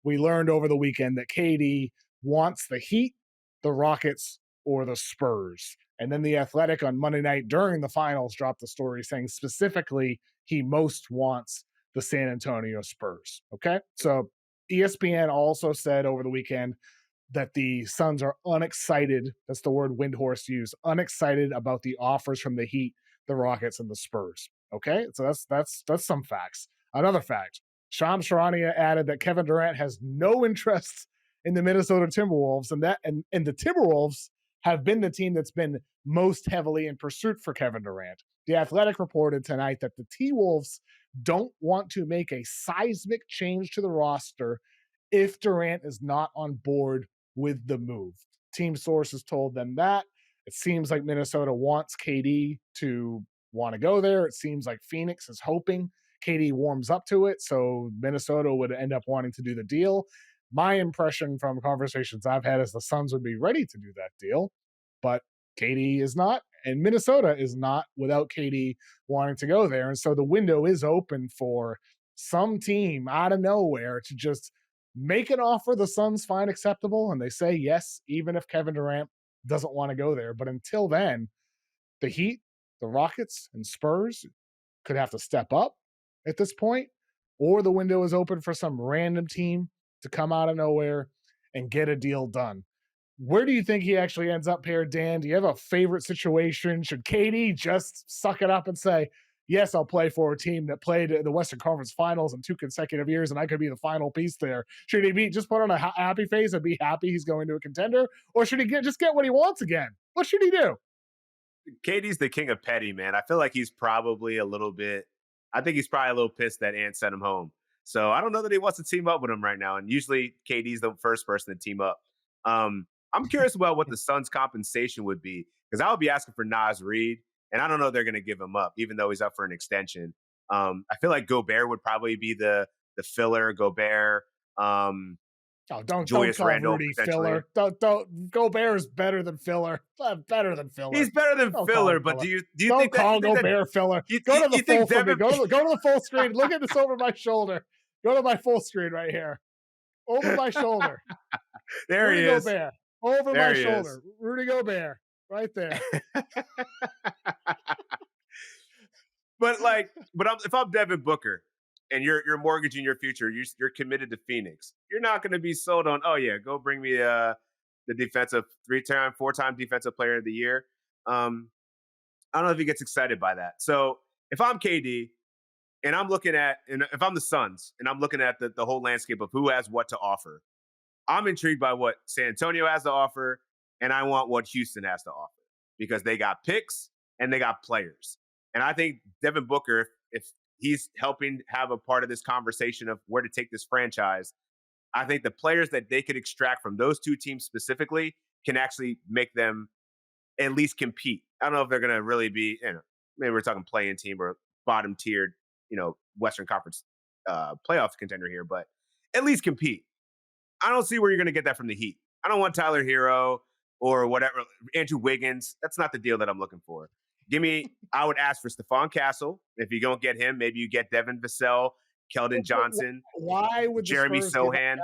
we learned over the weekend that KD wants the Heat, the Rockets, or the Spurs. And then the Athletic on Monday night during the finals dropped the story saying specifically he most wants the San Antonio Spurs. Okay. So ESPN also said over the weekend that the Suns are unexcited. That's the word Windhorst used. Unexcited about the offers from the Heat, the Rockets, and the Spurs. Okay. So that's some facts. Another fact. Shams Charania added that Kevin Durant has no interest in the Minnesota Timberwolves, and the Timberwolves have been the team that's been most heavily in pursuit for Kevin Durant. The Athletic reported tonight that the T-Wolves don't want to make a seismic change to the roster if Durant is not on board with the move. Team sources told them that. It seems like Minnesota wants KD to want to go there. It seems like Phoenix is hoping KD warms up to it, so Minnesota would end up wanting to do the deal. My impression from conversations I've had is the Suns would be ready to do that deal, but KD is not, and Minnesota is not without KD wanting to go there. And so the window is open for some team out of nowhere to just make an offer the Suns find acceptable, and they say yes, even if Kevin Durant doesn't want to go there. But until then, the Heat, the Rockets, and Spurs could have to step up at this point, or the window is open for some random team to come out of nowhere and get a deal done. Where do you think he actually ends up here, Dan? Do you have a favorite situation? Should KD just suck it up and say, yes, I'll play for a team that played the Western Conference Finals in 2 consecutive years, and I could be the final piece there? Should he just put on a happy face and be happy he's going to a contender? Or should he just get what he wants again? What should he do? KD's the king of petty, man. I feel like he's probably a little pissed that Ant sent him home. So I don't know that he wants to team up with him right now. And usually KD's the first person to team up. I'm curious about what the Suns' compensation would be, because I would be asking for Nas Reed, and I don't know if they're going to give him up, even though he's up for an extension. I feel like Gobert would probably be the filler. Gobert. Don't Julius call Randle, Rudy filler. Don't. Gobert is better than filler. Better than filler. He's better than filler, but do you think that? Don't call Gobert filler. Go to the full for me. Go to the full screen. Look at this over my shoulder. Go to my full screen right here. Over my shoulder. There Rudy he is. Gobert. Over my shoulder. Rudy Gobert. Right there. But if I'm Devin Booker and you're mortgaging your future, you're committed to Phoenix, you're not going to be sold on, oh yeah, go bring me the defensive 4-time defensive player of the year. I don't know if he gets excited by that. So if I'm KD and if I'm the Suns and I'm looking at the whole landscape of who has what to offer, I'm intrigued by what San Antonio has to offer, and I want what Houston has to offer, because they got picks and they got players. And I think Devin Booker, if he's helping have a part of this conversation of where to take this franchise, I think the players that they could extract from those two teams specifically can actually make them at least compete. I don't know if they're going to really be, maybe we're talking play-in team or bottom tiered, Western Conference playoff contender here, but at least compete. I don't see where you're going to get that from the Heat. I don't want Tyler Hero or whatever, Andrew Wiggins. That's not the deal that I'm looking for. I would ask for Stephon Castle. If you don't get him, maybe you get Devin Vassell, Keldon Johnson, Jeremy Sochan.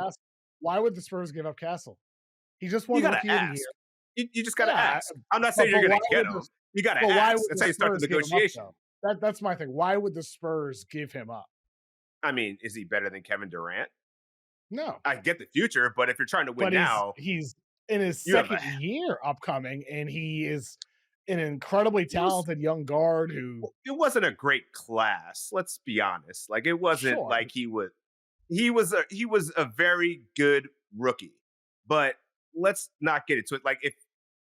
Why would the Spurs give up Castle? He just won Rookie of the Year. You just got to ask. I'm not saying you're going to get him. You got to ask. That's how you start the negotiation. That's my thing. Why would the Spurs give him up? I mean, is he better than Kevin Durant? No. I get the future, but if you're trying to win now. He's in his second year upcoming, and he is an incredibly talented young guard who. It wasn't a great class. Let's be honest. Like, it wasn't like he was a very good rookie, but let's not get into it. Like, if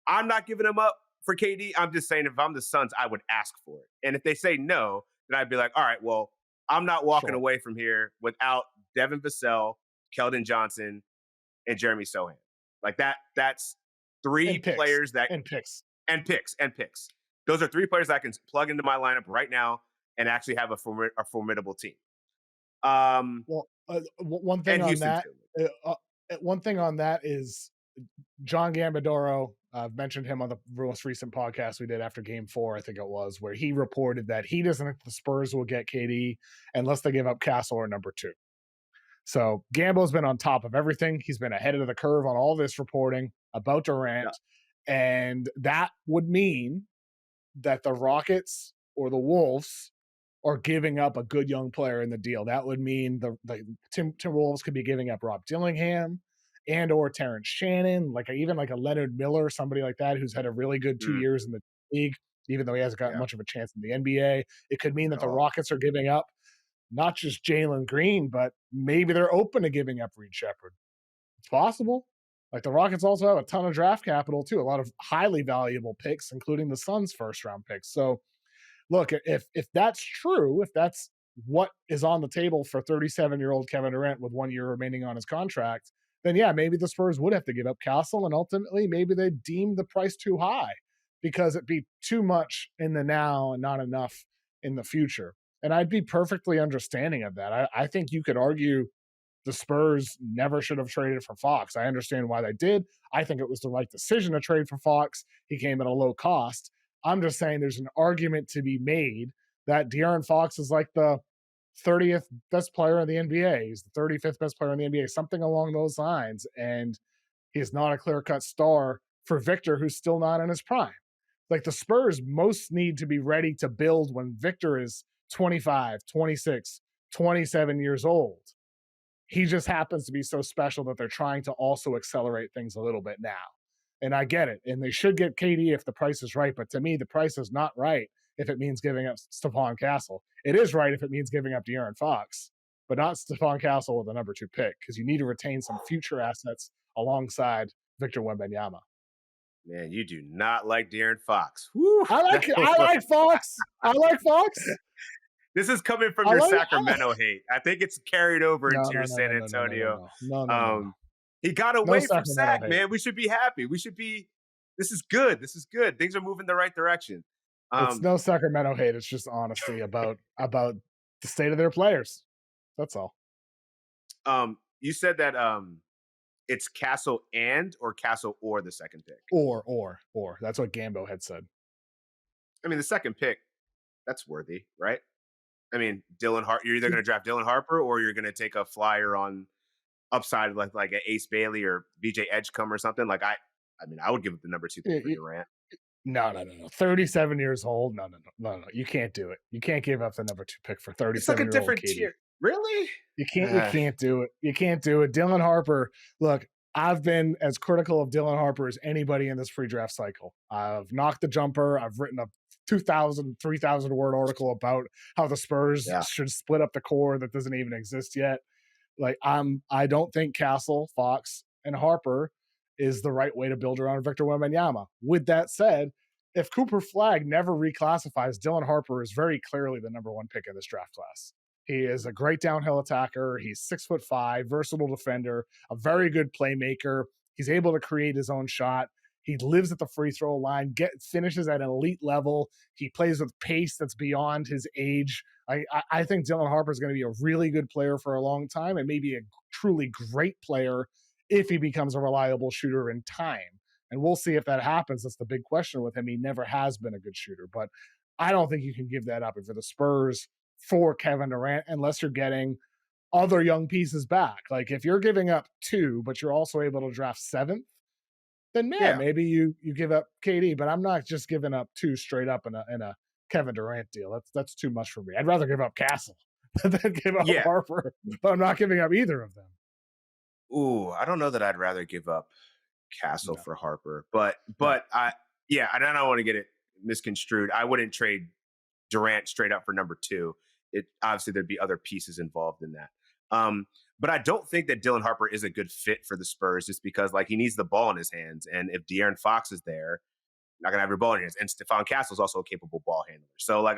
I'm not giving him up for KD, I'm just saying if I'm the Suns, I would ask for it. And if they say no, then I'd be like, all right, well, I'm not walking away from here without Devin Vassell, Keldon Johnson, and Jeremy Sochan. Like that's three players that and picks. Those are three players that I can plug into my lineup right now and actually have a formidable team. One thing on that is John Gambadoro. I've mentioned him on the most recent podcast we did after Game 4, I think it was, where he reported that he doesn't think the Spurs will get KD unless they give up Castle or number 2. So Gambo's been on top of everything. He's been ahead of the curve on all this reporting about Yeah. Durant. And that would mean that the Rockets or the Wolves are giving up a good young player in the deal. That would mean the Timberwolves could be giving up Rob Dillingham and or Terrence Shannon, like even like a Leonard Miller, somebody like that who's had a really good 2 Mm, years in the league, even though he hasn't got yeah. much of a chance in the NBA. It could mean that At the all. Rockets are giving up not just Jalen Green, but maybe they're open to giving up Reed Shepard. It's possible. Like the Rockets also have a ton of draft capital too, a lot of highly valuable picks, including the Suns' first round picks. So look, if that's true, if that's what is on the table for 37-year-old Kevin Durant with 1 year remaining on his contract, then yeah, maybe the Spurs would have to give up Castle, and ultimately maybe they deem the price too high because it'd be too much in the now and not enough in the future. And I'd be perfectly understanding of that. I think you could argue the Spurs never should have traded for Fox. I understand why they did. I think it was the right decision to trade for Fox. He came at a low cost. I'm just saying there's an argument to be made that De'Aaron Fox is like the 30th best player in the NBA. He's the 35th best player in the NBA, something along those lines. And he's not a clear cut star for Victor, who's still not in his prime. Like the Spurs most need to be ready to build when Victor is 25, 26, 27 years old. He just happens to be so special that they're trying to also accelerate things a little bit now. And I get it. And they should get KD if the price is right. But to me, the price is not right if it means giving up Stephon Castle. It is right if it means giving up De'Aaron Fox, but not Stephon Castle with the number 2 pick because you need to retain some future assets alongside Victor Wembanyama. Man, you do not like De'Aaron Fox. Whew, I like Fox. I like Fox. this is coming from I your like Sacramento hate. I think it's carried over no into no your no no San no no no no Antonio. no no no no no. Um, he got No away from Sacramento Sac, hate. man. We should be happy. We should be. This is good. This is good. Things are moving the right direction. It's Um, no Sacramento hate. It's just honesty about the state of their players. That's all. you said that it's Castle and or Castle or the second pick. Or. That's what Gambo had said. I mean, the second pick, that's worthy, right? I mean, Dylan Harper. You're either going to draft Dylan Harper or you're going to take a flyer on upside like an Ace Bailey or BJ Edgecombe or something. Like I mean, I would give it the number 2 pick for Durant. No. 37 years old. No. You can't do it. You can't give up the number 2 pick for It's like a 37-year-old different KD. tier. Really? You can't do it. You can't do it. Dylan Harper, look, I've been as critical of Dylan Harper as anybody in this pre-draft cycle. I've knocked the jumper. I've written a 2,000, 3,000 word article about how the Spurs Yeah. should split up the core that doesn't even exist yet. Like I don't think Castle, Fox, and Harper is the right way to build around Victor Wembanyama. With that said, if Cooper Flag never reclassifies, Dylan Harper is very clearly the number 1 pick in this draft class. He is a great downhill attacker. He's 6'5", versatile defender, a very good playmaker. He's able to create his own shot. He lives at the free throw line, finishes at an elite level. He plays with pace that's beyond his age. I think Dylan Harper is going to be a really good player for a long time and maybe a truly great player if he becomes a reliable shooter in time. And we'll see if that happens. That's the big question with him. He never has been a good shooter, but I don't think you can give that up. And for the Spurs, for Kevin Durant, unless you're getting other young pieces back. Like if you're giving up 2, but you're also able to draft 7th, then Yeah. maybe you give up KD. But I'm not just giving up 2 straight up in a Kevin Durant deal. That's too much for me. I'd rather give up Castle than give up Yeah. Harper, but I'm not giving up either of them. Ooh, I don't know that I'd rather give up Castle No, for Harper, but no. I I don't want to get it misconstrued. I wouldn't trade Durant straight up for number 2. It obviously there'd be other pieces involved in that. But I don't think that Dylan Harper is a good fit for the Spurs just because like he needs the ball in his hands. And if De'Aaron Fox is there, not gonna have your ball in your hands. And Stephon Castle is also a capable ball handler. So like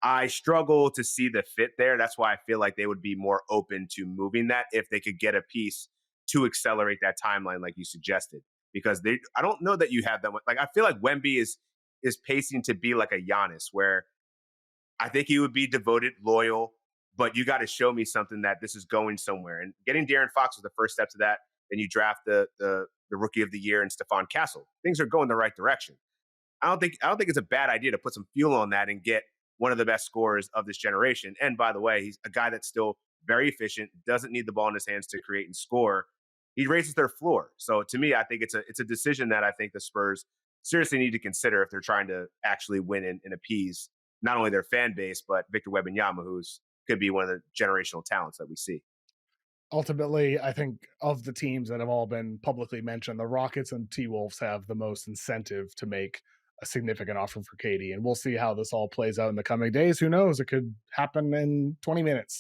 I struggle to see the fit there. That's why I feel like they would be more open to moving that if they could get a piece to accelerate that timeline, like you suggested. Because I don't know that you have that. Like I feel like Wemby is pacing to be like a Giannis, where I think he would be devoted, loyal, but you got to show me something that this is going somewhere. And getting De'Aaron Fox was the first step to that. Then you draft the rookie of the year in Stephon Castle. Things are going the right direction. I don't think it's a bad idea to put some fuel on that and get one of the best scorers of this generation. And by the way, he's a guy that's still very efficient, doesn't need the ball in his hands to create and score. He raises their floor. So to me, I think it's a decision that I think the Spurs seriously need to consider if they're trying to actually win and appease not only their fan base, but Victor Wembanyama, who's could be one of the generational talents that we see. Ultimately, I think of the teams that have all been publicly mentioned, the Rockets and T-Wolves have the most incentive to make a significant offer for KD, and we'll see how this all plays out in the coming days. Who knows? It could happen in 20 minutes.